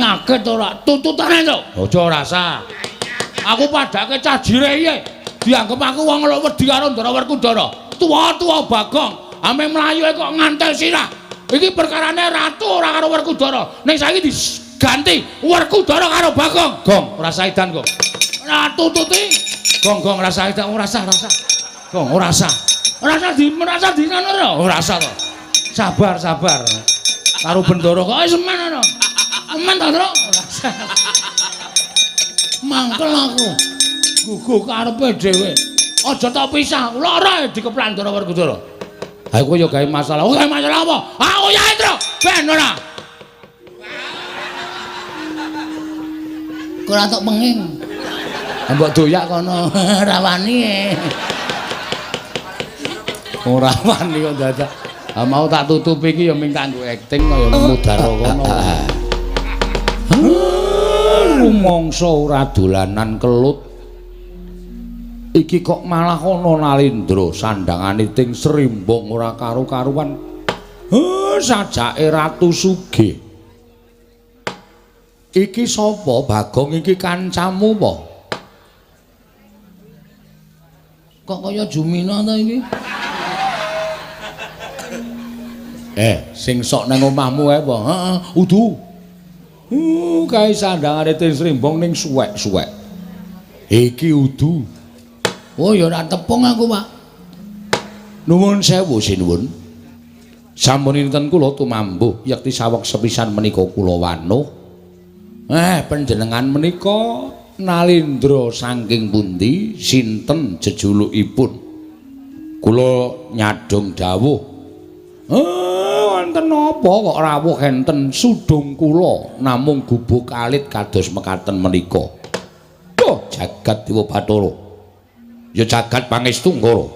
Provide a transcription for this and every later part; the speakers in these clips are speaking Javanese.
penyakit ora tututane to. Aja rasa. Aku padake cah jireye. Dianggep aku wong wedi karo Ndara Werkudara. Tua-tua Bagong, ame mlayu kok ngantel sirah. Iki perkarane ratu ora karo Werkudara. Ning saiki diganti Werkudara karo Bagong. Gong, rasa edan kok. Ora tututi. Gong rasa edan ora rasa. Gong ora rasa. Merasa di ngono Ora rasa to. Sabar. Karo Bendoro kok semen ana. Semen to, Tru. Mangkel aku. Gugu karepe dhewe. Aja tak pisah. Lara dikeplan Ndara Werkudara. Ha kowe yo gawe masalah. Gawe masalah apa? Aku ya Tru. Ben ora. Ora tok penging. Mbok doyak kono. Rawani. Ora wani kok dadak. Ha mau tak tutupi iki ya ming kanggo akting kaya mudhara kono. Rumangsa ora dolanan kelut. Iki kok malah ana Nalindra sandhangane ting Srimbang ora karo-karuan. Sajake Ratu Sugih. Iki sapa Bagong iki kancamu apa? Kok kaya Jumina ta iki? Sing sok nang omahmu ae apa? Heeh, udu. Kae sandhangane ting Srimbang ning suwek-suwek. Iki udu. Oh ya ora tepung aku, Pak. Nuwun sewu sinuwun. Sampun-inten kula tumambuh yekti saweg sepisan menika kula wanuh. Panjenengan menika Nalindra saking pundi? Sinten jejulukipun? Kula nyadong dawuh. Wonten napa kok rawuh enten sudung kula namung gubuk alit kados mekaten menika. Duh, jagat Dewa Bathara. Ya jagat pangestu Nggara.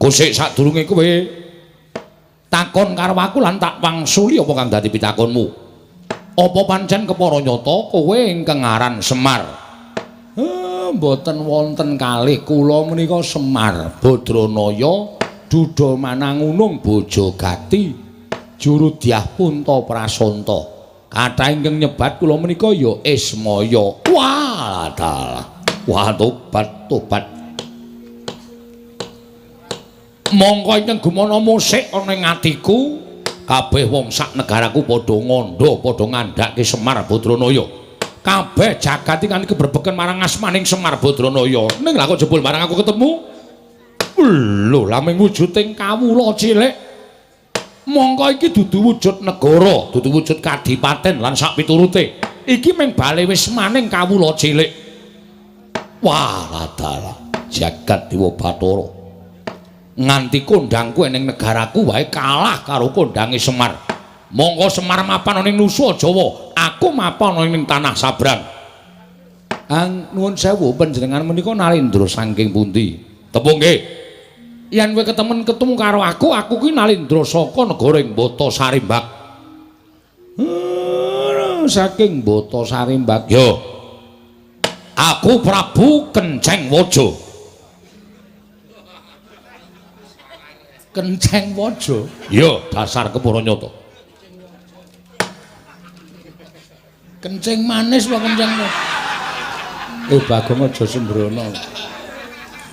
Kosek sadurunge kowe takon karo aku lan tak wangsuli apa kang dadi pitakonmu. Apa pancen kepara nyata kowe ingkang aran Semar? Mboten wonten kalih kula menika Semar Badranaya Dudha Manangunung Bojogati Jurudyah Punta Prasanta. Kathah ingkang nyebat kula menika ya Ismaya. Wah, dalah. Wah, tobat. Mongko ingkang gumana musik ana ing atiku, kabeh wong sak negaraku padha ngandha, padha ngandhake Semar Badranaya. Kabeh jagat iki kan keberbeken marang asmaning Semar Badranaya. Ning lha kok jebul marang aku ketemu? Lho, lha mung wujuding kawula cilik. Mongko iki dudu wujud negara, dudu wujud kadipaten lan sak piturute. Iki mung bale wis maning kawula cilik. Wah, dalah jagat Dewa Bathara. Nganti kondhangku ning negaraku wae kalah karo kondhange Semar. Monggo Semar mapan ning Nusa Jawa, aku mapan ning tanah Sabrang. Nuwun sewu panjenengan menika Nalindra saking pundi? Tepung nggih. Yen kowe ketemu karo aku kuwi Nalindra saka negara ing Bata Sarimbak. Saking Bata Sarimbak. Yo. Aku Prabu Kenceng Waja. Kenceng Waja? Iya, dasar kepara nyata. Kenceng manis apa kenceng? Bagong aja sembrono.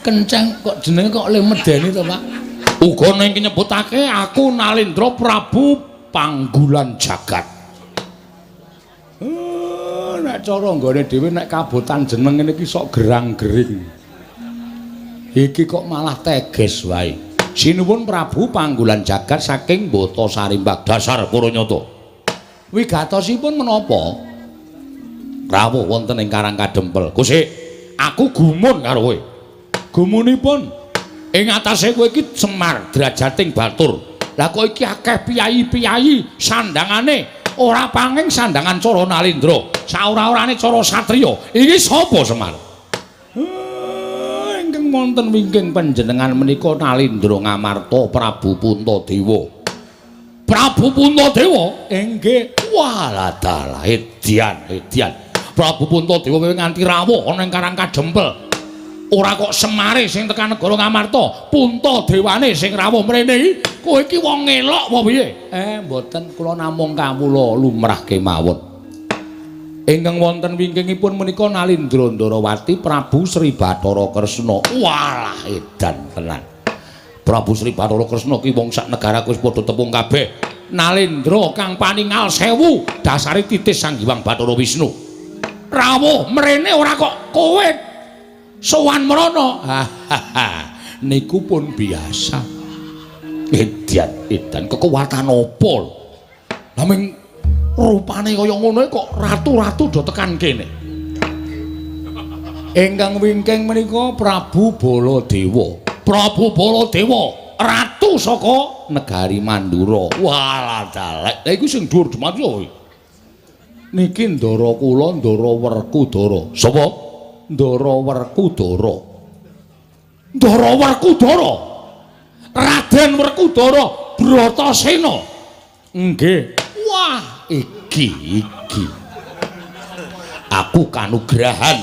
Kenceng kok jenenge kok le medeni to, Pak? Uga ning nyebutake aku Nalindra Prabu Panggulan Jagat. Nek cara nggone dhewe nek kabotan jeneng ngene iki sok gerang-gering. Iki kok malah teges wae. Sinuwun Prabu Panggulan Jagat saking Bata Sarimbak dasar para nyata. Wigatosipun menapa? Rawuh wonten ing Karang Kadempel. Gusik, aku gumun karo kowe. Gumunipun ing atase kowe iki Semar Drajating Batur. Lah kok iki akeh piyayi-piyayi sandhangane ora panging sandhangan cara Nalindra, saora-orane cara satriya. Iki sapa Semar? Ingkang wonten wingking panjenengan menika Nalindra Ngamarta Prabu Puntadewa. Prabu Puntadewa? Inggih. Walah dalah edian. Prabu Puntadewa kowe nganti rawuh ana ing Karang Kadempel. Ora kok Semare sing tekan negara Ngamarta, Puntadewane sing rawuh mrene iki. Kowe iki wong elok apa piye? Mboten, kula namung kawula lumrah kemawon. Ingkang wonten wingkingipun menika Nalindra Ndarawati Prabu Sri Bathara Kresna. Walah edan tenan. Prabu Sri Bathara Kresna ki wong sak negaraku wis padha tepung kabeh. Nalindra kang paningal 1000 dasare titis Sang Hyang Bathara Wisnu. Rawuh mrene ora kok kowe sowan mrana. Niku pun biasa. Edan kekuatan apa? Lah ming rupane kaya ngono kok ratu-ratu do tekan kene. Ingkang wingking menika Prabu Baladewa. Prabu Baladewa, ratu saka negari Mandura. Walah dalek. Lah iku sing dhuwur demat yo. Niki Ndara kula Ndara Werkudara. Sapa? Ndara Werkudara. Ndara Werkudara. Raden Werkudara Bratasena. Nggih. Wah, iki. Aku kanugrahan.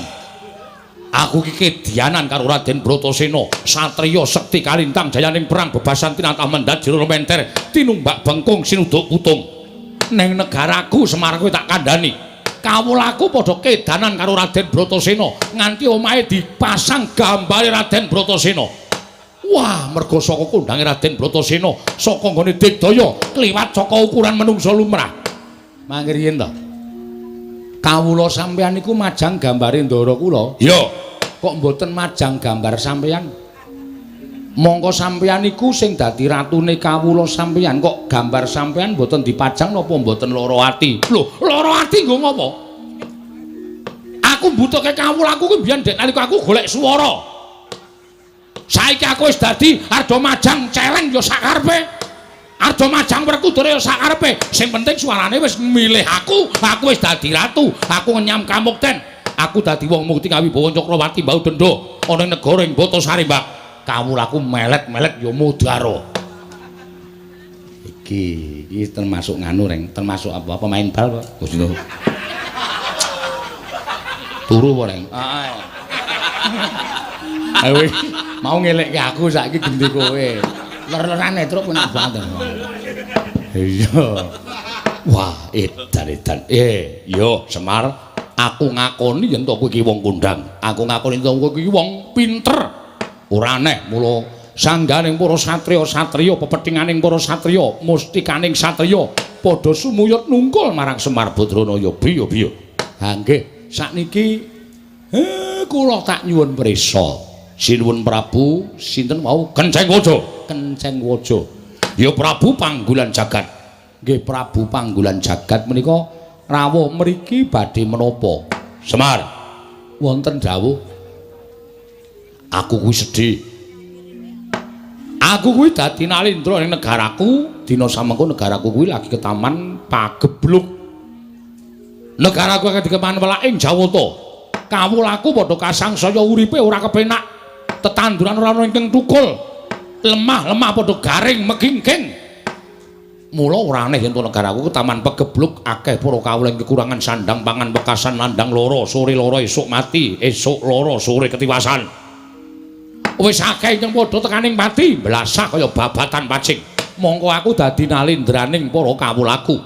Aku iki kedhianan karo Raden Bratasena, satriya sekti kalintang jayaning perang bebasan tinatah mendhat jero menter tinumbak bengkung sinuduk putung. Ning negaraku Semar kowe tak kandhani. Kawulaku padha kedanan karo Raden Bratasena nganti omahe dipasang gambare Raden Bratasena. Wah, mergo saka kondange Raden Bratasena saka nggone digdaya kliwat saka ukuran menungsa lumrah. Mangke riyen to. Kawula sampeyan niku majang gambare ndara kula. Iya. Kok mboten majang gambar sampeyan? Mongko sampeyan niku sing dadi ratune kawula sampeyan, kok gambar sampeyan mboten dipajang napa mboten lara ati? Lho, lara ati nggo ngopo? Aku mbutuhke kawulaku kuwi biyen dek nalika aku golek swara. Saiki aku wis dadi arda majang celeng ya sakarepe. Arda majang Werkudara ya sakarepe. Sing penting suarane wis milih aku wis dadi ratu. Aku ngenyam kamukten. Aku dadi wong mukti kawibawa Cakrawati Mbau Denda ana ing negara ing Batasari, Mbak. Kawulaku melet-melet ya mudhara. Iki termasuk nganu reng, termasuk apa pemain bal, Pak. Gusti. Turu apa reng? Ayo mau ngelekke aku saiki gendhe kowe. Ler-lerane truk penak banget. Iya. Wah, edan-edan. Yo Semar, aku ngakoni yen to kowe iki wong kondang. Aku ngakoni to kowe iki wong pinter. Ora aneh mula sangganing para satriya-satriya, pepethinganing para satriya, mustikaning satriya padha sumuyut nungkul marang Semar Badranaya. Biya-biya. Ha nggih, sakniki kula tak nyuwun prisa. Sinuwun Prabu sinten wau Kenceng Waja. Kenceng Waja. Ya Prabu Panggulan Jagat. Nggih Prabu Panggulan Jagat menika rawuh mriki badhe menapa? Semar. Wonten dawuh. Aku kuwi sedih. Aku kuwi dadi Nalindra ning negaraku, dina samengko negaraku kuwi lagi ketaman pagebluk. Negaraku lagi dikeman welaking Jawata. Kawulaku padha kasangsaya uripe ora kepenak. Tetanduran ora ana ingkang tukul. Lemah-lemah padha garing megingking. Mula ora aneh yen negaraku ketaman pagebluk akeh para kawula kekurangan sandang pangan wekasan landang lara, sore lara esuk mati, esuk lara sore ketiwasan. Wis akeh yang padha tekaning pati blasah kaya babatan pacing. Mongko aku dadi nalindraning para kawulaku.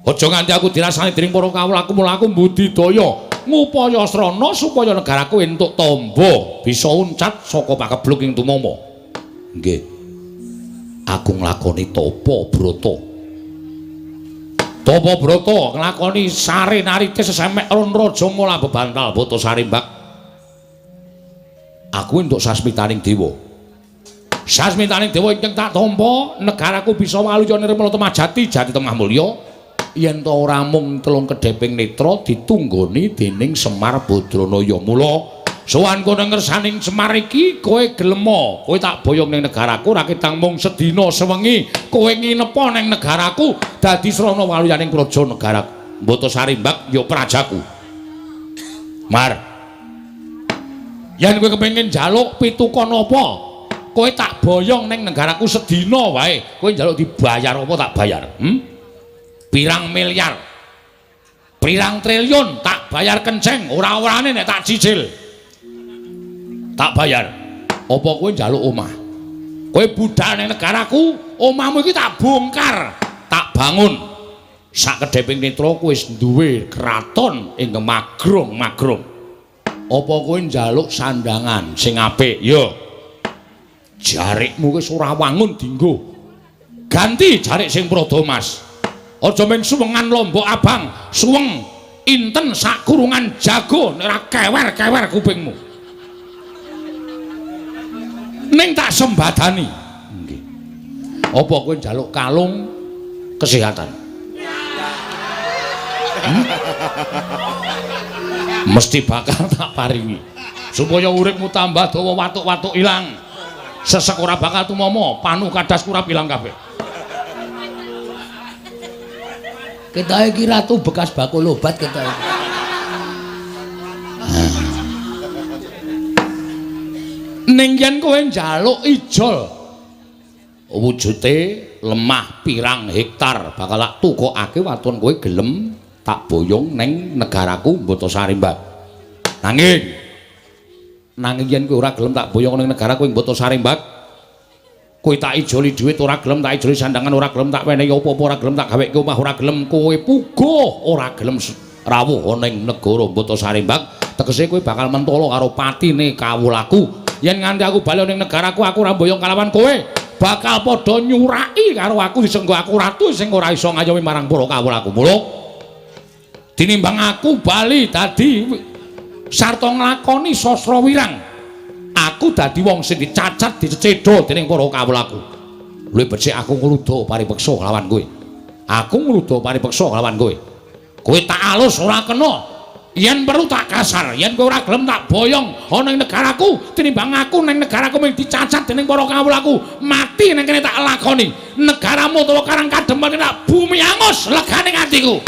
Aja nganti aku dirasani dening para kawulaku, mula aku mbudidaya ngupaya srana supaya negaraku entuk tamba bisa uncat saka pakebluk ing tumama. Nggih. Aku nglakoni tapa brata. Tapa brata nglakoni sare narite sesemek ron raja mula bebantal Batasari, Mbak. Aku entuk sasmitaning dewa. Sasmitaning dewa ingkang tak tampa, negaraku bisa waluya nirmala temajati jati tengah mulya. Yen ta ora mung telung kedheping netra ditunggoni dening Semar Badranaya. Mula sowan kono ngersaning Semar iki kowe gelem, kowe tak boyong ning negaraku ra ketang mung sedina sewengi kowe nginepa ning negaraku dadi srana waluyaning praja negara Batasari, Mbak, ya prajaku. Mar. Yen kowe kepengin njaluk pitukon apa? Kowe tak boyong ning negaraku sedina wae. Kowe njaluk dibayar apa tak bayar? Pirang miliar? Pirang triliun tak bayar Kenceng, ora-orane nek tak cicil. Tak bayar. Apa kowe njaluk omah? Kowe budal ning negaraku, omahmu iki tak bongkar, tak bangun. Sak kedheping netra kowe wis duwe kraton ing Magrong. Apa kowe njaluk sandangan sing apik? Yo. Jarikmu wis ora wangun dienggo. Ganti jarik sing prada Mas. Aja mung suwengan lombok abang, suweng inten sak kurungan jago nek ora kewer-kewer kupingmu. Ning tak sembadani. Nggih. Apa kowe njaluk kalung kesehatan? Mesti bakal tak paringi supaya uripmu tambah dawa, watuk-watuk ilang, sesek ora bakal tumomo, panu kadas kurap ilang kabeh. Kita iki ratu bekas bakul obat kita iki. Ning yen kowe njaluk ijol wujute lemah pirang hektar bakal tak tukokake waton kowe gelem tak boyong ning negaraku Mbotasari Mbak. Nanging yen kowe ora gelem tak boyong ning negaraku ing Mbotasari Mbak, kowe tak ijoli dhuwit ora gelem, tak ijoli sandangan ora gelem, tak wenehi apa-apa ora gelem, tak gaweke omah ora gelem, kowe puguh ora gelem rawuh ning negara Mbotasari Mbak, tegese kowe bakal mentolo karo patine kawulaku. Yen nganti aku bali ning negaraku aku ora boyong kalawan kowe, bakal padha nyuraki karo aku disenggo aku ratu sing ora iso ngayomi marang para kawulaku. Mula tinimbang aku bali dadi sarta nglakoni sastra wirang, aku dadi wong sing dicacat dicedha dening para kawulaku. Luwih becik aku ngluda paripeksa lawan kowe. Aku ngluda paripeksa lawan kowe. Kowe tak alus ora kena. Yen perlu tak kasar, yen kowe ora gelem tak boyong ana ing negaraku, tinimbang aku ning negaraku mung dicacat dening para kawulaku, mati ning kene tak lakoni. Negaramu utawa Karang Kadempel tak bumi angus legane atiku.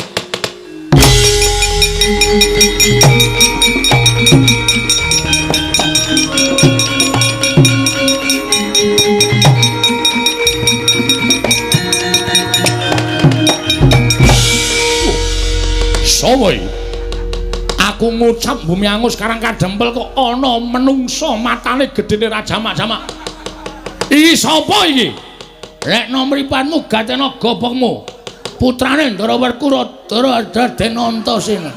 Sowoy, aku ngucap bumi angus Karang Kadempel kok ana menungso matane gedene rajamak-jamak. Iki sapa iki? Lek nomripanmu gatena gobokmu. Putrane Ndara Werkudara Raden Antasena.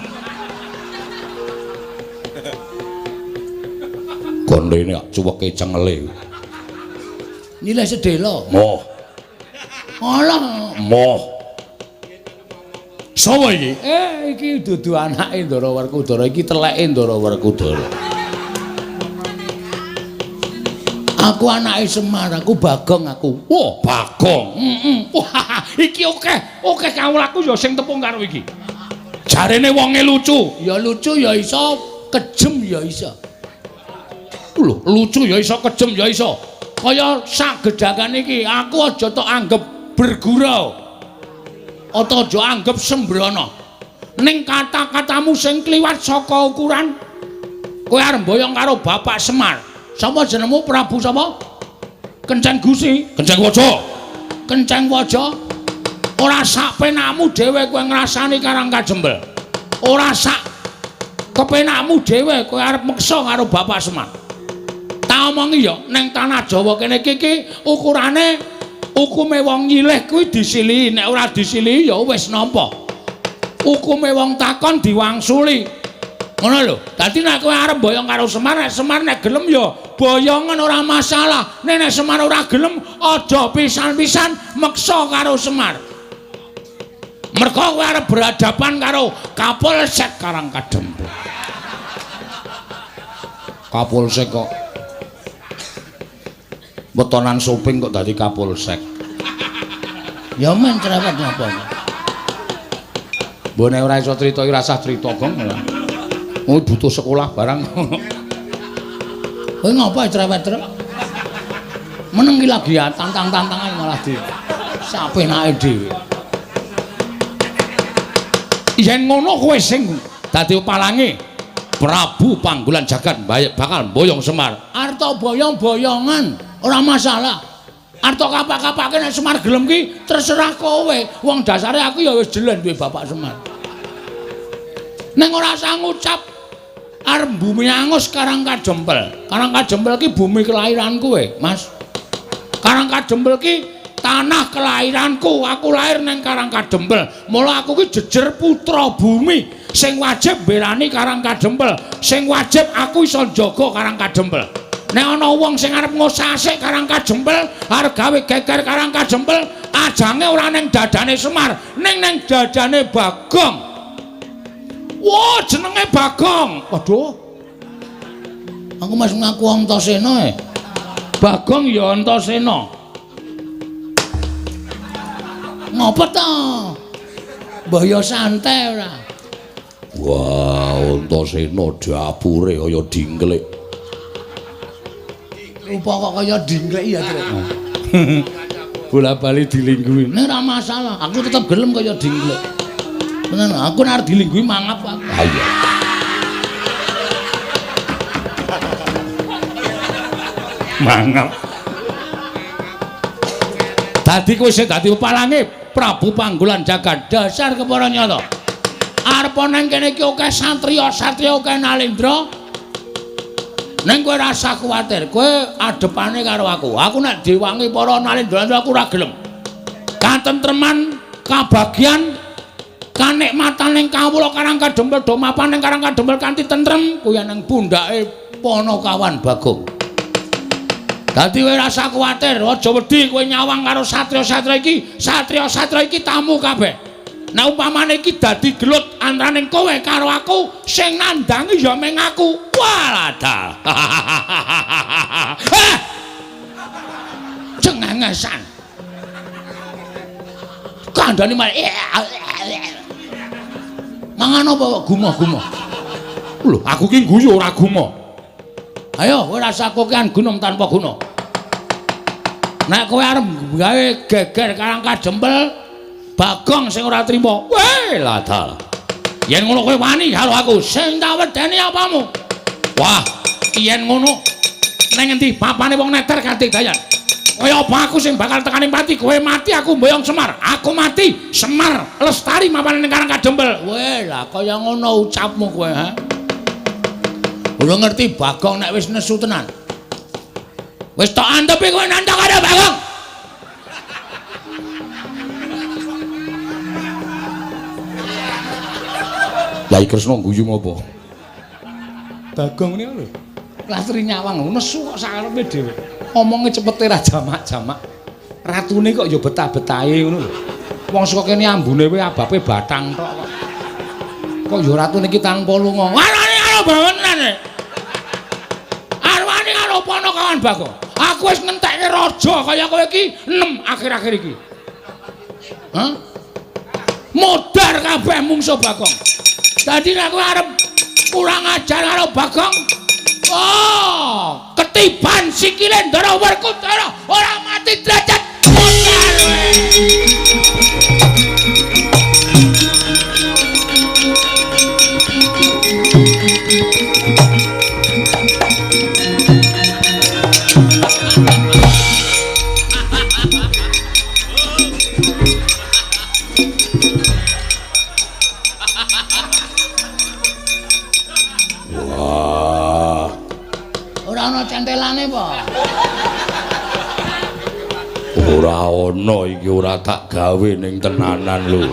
Gondene cuweke cengele. Nilai sedela. Moh. Alah, Moh. Sapa iki? Iki dudu anake Ndara Werkudara, iki teleke Ndara Werkudara. Aku anake Semar, aku Bagong aku. Wah, Bagong. Wah, iki oke kawulaku ya sing tepung karo iki. Jarene wonge lucu. Ya lucu ya iso, kejem ya iso. Lho, lucu ya iso, kejem ya iso. Kaya sagedhakan iki aku aja tok anggap bergurau. Ata aja anggap sembrono. Ning kata-katamu sing kliwat saka ukuran, kowe arep mboyong karo Bapak Semar. Sapa jenengmu? Prabu sapa? Kenceng Gusi. Kenceng Waja. Kenceng Waja. Ora sak penakmu dhewe kowe ngrasani Karang Kadempel. Ora sak kepenakmu dhewe kowe arep meksa karo Bapak Semar. Tak omongi ya, ning tanah Jawa kene iki ukurane hukume wong nyilih kuwi disilihi, nek ora disilihi ya wis nampa. Hukume wong takon diwangsuli. Ngono lho. Dadi nek kowe arep boyong karo Semar, nek Semar nek gelem ya boyongan ora masalah. Nek Semar ora gelem aja pisan-pisan meksa karo Semar. Mergo kowe arep berhadapan karo Kapolsek Karang Kadempel. Kapolsek kok wetonan Suping kok dadi Kapolsek. Ya men cerewet napa. Mbone ora iso crita iki rasah crita, Gong. Oh, butuh sekolah barang. Kowe ngapa cerewet terus? Meneng iki lagi ya tantang-tantangan malah di sapenake dhewe. Yen ngono kowe sing dadi palange Prabu Panggolan Jagat bakal boyong Semar. Arta boyong-boyongan ora masalah. Arta kapak-kapake nek Semar gelem ki terserah kowe. Wong dasare aku ya wis jelen duwe Bapak Semar. Ning ora usah ngucap arep bumi angus Karangkajempel. Karangkajempel ki bumi kelahiran kowe, Mas. Karangkajempel ki tanah kelahiranku. Aku lahir neng Karangkajempel. Mula aku ki jejer putra bumi sing wajib mbelani Karangkajempel. Sing wajib aku iso njaga Karangkajempel. Nek ana wong sing arep ngosasik Karangkajempel, arep gawe geger Karangkajempel, ajange ora ning dadane Semar, ning dadane Bagong. Wah, jenenge Bagong. Waduh. Aku mas ngaku Antasena. Bagong ya Antasena. Ngopo to? Mbah ya santai ora. Wah, Antasena dapure kaya dingklik. Rupa kok kaya dingklik ya, Tru. Bola-bali dilingguhi. Nek ora masalah, aku tetep gelem kaya dingklik. Tenan, aku nek arep dilingguhi mangap aku. Ayo. Mangap. Dadi kowe sing dadi pepalange Prabu Panggolan Jagad dasar kepara nyata. Arep nang kene iki akeh satriya akeh Nalendra. Neng kowe rasa kuwatir, kowe adepane karo aku. Aku nek diwangi para Nalendra aku ora gelem. Katentreman, kabagyan, kanikmatan ning kawula Karangkajempel do mapan ning Karangkajempel kanthi tentrem kuwi nang pundhake Panakawan Bagong. Dadi kowe rasa kuwatir, aja wedi kowe nyawang karo satriya-satriya iki. Satriya-satriya iki tamu kabeh. Nek umpamane iki dadi gelut antaraning kowe karo aku, sing nandangi ya meng aku. Waladal. Cengengesan. Kandhane malah mangan apa kok gumoh-gumoh. Lho, aku ki guyu ora gumoh. Ayo, kowe rasa kokean gunung tanpa guna. Nek kowe arep gawe geger Karangkajempel, Bagong sing ora trima. Weh, ladal. Yen ngono kowe wani karo aku, sing tak wedeni apamu? Wah, yen ngono nang endi papane wong neter kanthi dayan. Kaya apa aku sing bakal tekani mati, kowe mati aku mboyong Semar. Aku mati, Semar lestari mapan ning Karangkajempel. Weh, lah kaya ngono ucapmu kowe, ha? Ora ngerti Bagong nek wis nesu tenan. Wis tak antepi kowe nandhang karo Bagong. Lah Kresna guyu ngopo? Bagong niku lho. Lastri nyawang nesu kok sakarepe dhewe. Omonge cepete ra jamak-jamak. Ratune kok ya betah-betahe ngono lho. Wong saka kene ambune wae abape batang tok kok. Kok ya ratune iki tanpa lunga. Warane karo bawenane. Arwani karo Panakawan Bagong. Aku wis ngentekke raja kaya kowe iki 6 akhir-akhir iki. Hah? Modar kabeh mungsuh Bagong. Dadi nek kowe arep kurang ajar karo Bagong, oh, ketiban sikile Ndara Werkudara ora mati derajat modar. Centelane apa? Ora ana iki ora tak gawe ning tenanan lho.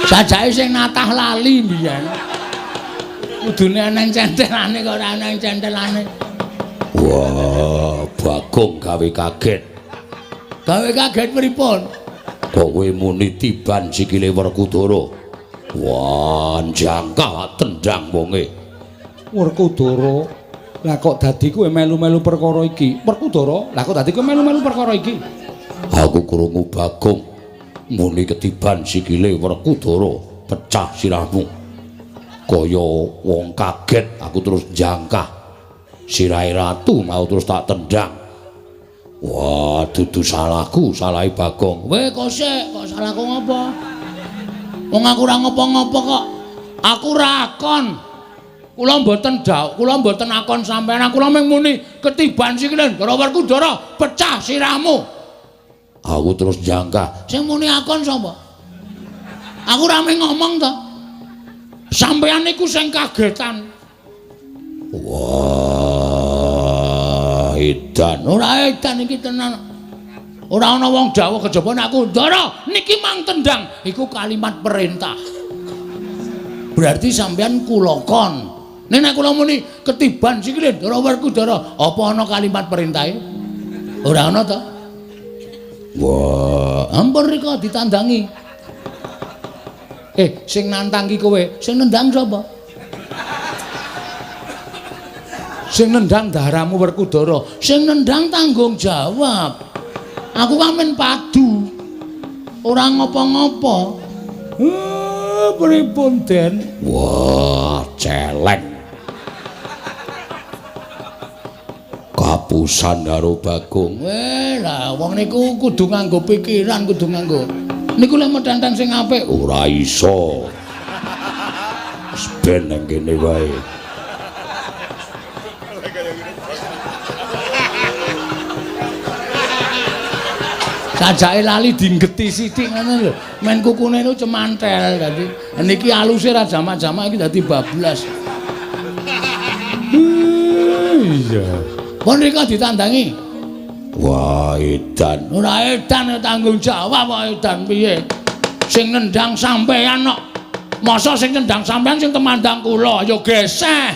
Sajake sing natah lali mbiyen. Kudune ana centelane kok ora ana centelane. Wah, Bagong gawe kaget. Gawe kaget pripun? Kok kowe muni tiban sikile Werkudara? Wah, jangka tendang wonge. Werkudara. Lah kok dadi kowe melu-melu perkara iki? Werkudara, lah kok dadi kowe melu-melu perkara iki? Aku krungu Bagong muni ketiban sikile Werkudara, pecah sirahmu. Kaya wong kaget aku terus jangkah. Sirahe ratu mau terus tak tendang. Wah, dudu salahku, salahe Bagong. Weh, kok salahku ngopo? Wong aku ora ngopo-ngopo kok. Aku rakon. Kula mboten akon sampeyan, kula mung muni ketiban sikile Ndara Werkudara pecah sirahmu. Aku terus jangka. Sing muni akon sapa? Aku ora mung ngomong to. Sampeyan niku sing kagetan. Wah, edan. Ora edan iki tenan. Ora ana wong Jawa kejaba aku Ndara niki mang tendang iku kalimat perintah. Berarti sampeyan kula kon. Nek kula muni ketiban sikile Ndara Werkudara, apa ana kalimat perintahe? Ora ana to? Wah, ampun rika ditandangi. Sing nantang ki kowe, sing nendang sapa? Sing nendang daramu Werkudara, sing nendang tanggung jawab. Aku kamen padu. Ora ngopo-ngopo. Pripun Den? wah, celeng. Kapusan karo Bagong. Lah wong niku kudu nganggo pikiran, kudu nganggo. Niku lek medhantang sing apik Ora iso. Wis ben nang kene wae. sajake lali dinggeti sithik ngono lho. Men kukune niku cemantel dadi. Niki aluse ra jamak-jamak iki dadi bablas. Iya. Pun rika ditandangi. Wah, edan. Ora edan tanggung jawab kok edan piye? Sing nendang sampeyan kok. Masa sing nendang sampeyan sing temandang kula ya geseh.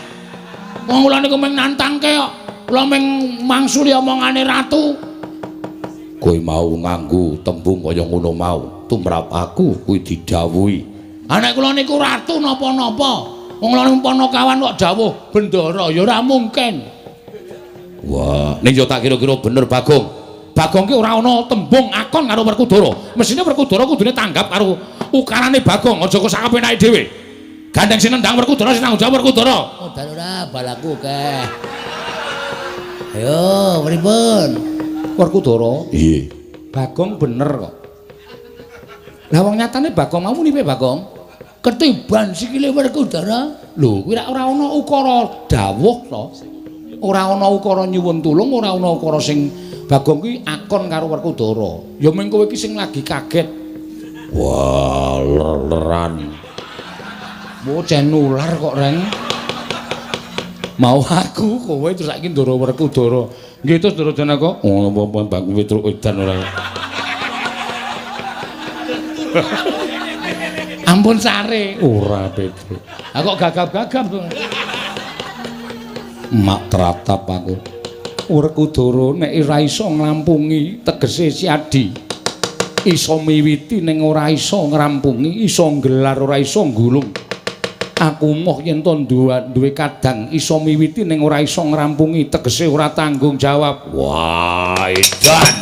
Wong kula niku mung nantangke kok. Kula mung mangsuli omongane ratu. Kowe mau nganggo tembung kaya ngono mau. Tumrap aku kuwi didhawuhi. Anak kula niku ratu napa-napa. Wong kula niku Panakawan kok dawuh bendara ya ora mungkin. Wah, ning yo tak kira-kira bener Bagong. Bagong ki ora ana tembung akon karo Werkudara. Mesine Werkudara kudune tanggap karo ukarane Bagong, aja kok sakepenake dhewe. Gandeng sing nendang Werkudara sing tanggung jawab Werkudara. Oh, dan ora balaku keh. Ayo, pripun? Werkudara? Iya. Bagong bener kok. Lah wong nyatane Bagong mau muni piye Bagong? Ketiban sikile Werkudara. Lho, kuwi ora ana ukara dawuh to. Ora ana ukara nyuwun tulung, ora ana ukara sing Bagong kuwi akon karo Werkudara. Ya mung kowe iki sing lagi kaget. Wah, leran. Bocah nular kok, Reng. Mau aku kowe terus saiki Ndara Werkudara. Nggih terus Ndara Janaka. Oh, apa-apa Bagong Petruk edan ora. Ampun sare. Ora Petruk. Ah kok gagap-gagap to. Mak teratap aku. Werkudara nek ora iso ngrampungi tegese siadi. Iso miwiti ning ora iso ngrampungi, iso nggelar ora iso nggulung. Aku moh yen to duwe kadang iso miwiti ning ora iso ngrampungi tegese ora tanggung jawab. Wah, edan.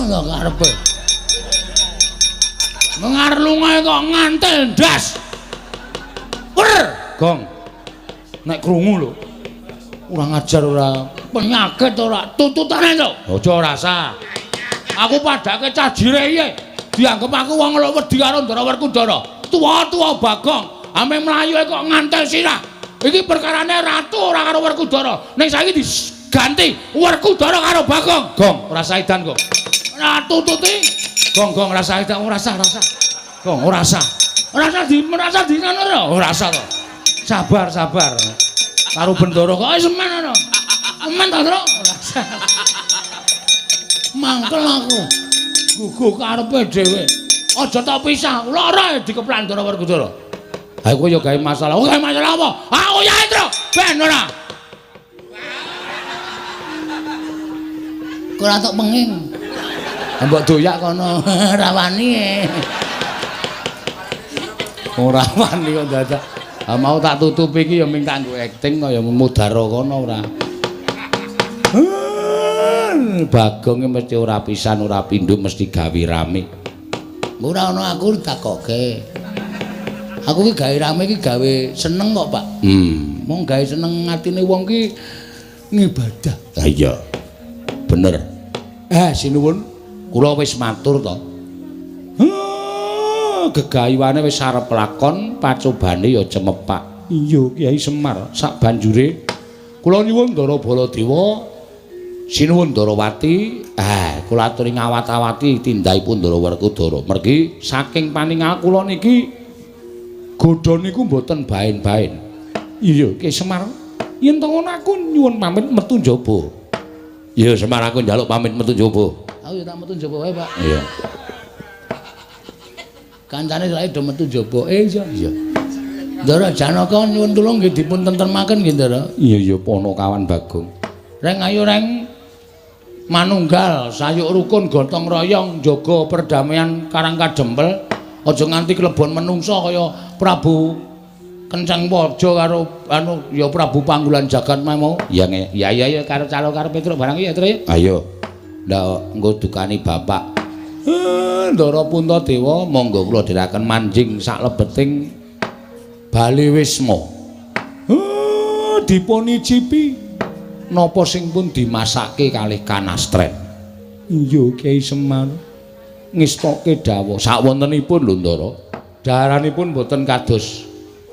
Karepe. Mengar lungae kok ngantel ndas. Wer, Gong. Nek krungu lho. Ora ngajar ora penyakit ora tututane to. Aja rasa. Aku padake cah jireye. Dianggep aku wong lho wedi karo Ndara Werkudara. Tua-tua Bagong, ame mlayu kok ngantel sirah. Iki perkarane ratu ora karo Werkudara. Ning saiki diganti Werkudara karo Bagong. Gong, ora saidan kok. Ora tututi. Gong rasa itu rasa. Gong rasa. Rasa di ngono ora rasa to. Sabar. Karo Bendara kok semen ngono. Semen to, Tru? Rasa. Mangkel aku. Gugu karepe dhewe. Aja tak pisah. Lara dikeplan Ndara Werkudara. Ha kowe ya gawe masalah. Oh, gawe masalah apa? Aku yae, Tru. Ben ora. Kok ora tok penging. Mbok doyak kono rawani. Ora wani kok dadak. Ha mau tak tutupi iki ya ming kanggo akting kaya mudhara kono ora. Bagong mesti ora pisan ora pindho mesti gawe rame. Ora ana aku ditakoke. Aku ki gawe rame ki gawe seneng kok, Pak. Mong gawe seneng atine wong ki ngibadah. Ha iya. Bener. Sinuwun, Kula wis matur to. Gegayuwane wis arep lakon, pacobane ya cemepak. Iya, Kyai Semar. Sak banjure kula nyuwun Ndara Baladewa, sinuwun Ndarawati, kula aturi ngawat-awati tindahipun Ndara Werkudara. Mergi saking paningal kula niki godha niku mboten baen-baen. Iya, Kyai Semar. Yen to ngono aku nyuwun pamit metu njaba. Iya, Semar aku njaluk pamit metu njaba. Aku ya tak metu njaba wae, Pak. Iya. Kancane saiki do metu njaba. Iya. Ndara Janaka nyuwun tulung nggih dipun tentremaken nggih, Ndara. Iya, Panakawan Bagong. Reng ayo reng manunggal sayuk rukun gotong royong jaga perdamaian Karang Kadempel. Aja nganti klebon menungsa kaya Prabu Kenceng Waja karo ya Prabu Panggulan Jagat mau. Ya karo calo karo Petruk barang ya, Tru. Ayo. Ndak engko dukani bapak. Ndara Puntadewa Monggo kula dherekaken manjing sak lebeting Bali Wisma. Dipun icipi napa sing pun dimasake kalih kanastren. Iya, Kyai Semar. Ngestoke dawuh sawontenipun lho Ndara. Daharanipun boten kados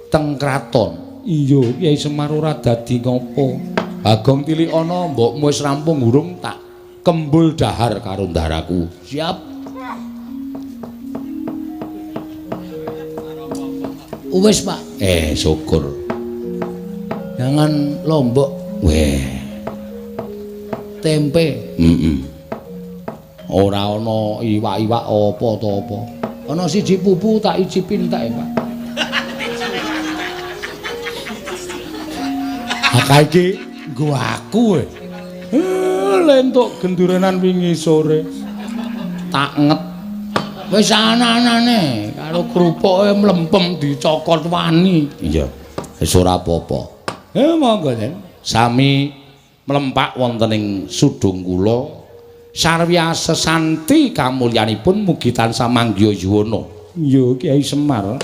teng kraton. Iya, Kyai Semar ora dadi ngopo. Bagong tilik ana mbokmu wis rampung urung tak kembul dahar karo ndaraku. Siap. Wis, Pak. Syukur. Jangan lombok. Tempe. Ora ana iwak-iwak apa to apa. Ana siji pupu tak icipin tak, Pak. Akeh iki nggo aku lentuk gendurenan wingi sore. Tak nget Wis ana-anane karo krupuke mlempem dicokot wani. Iya. Wis ora apa-apa. Monggo Den. Sami mlempak wonten ing sudung kula sarya sesanti kamulyanipun mugi tansah manggya yuwana. Iya, Kyai Semar.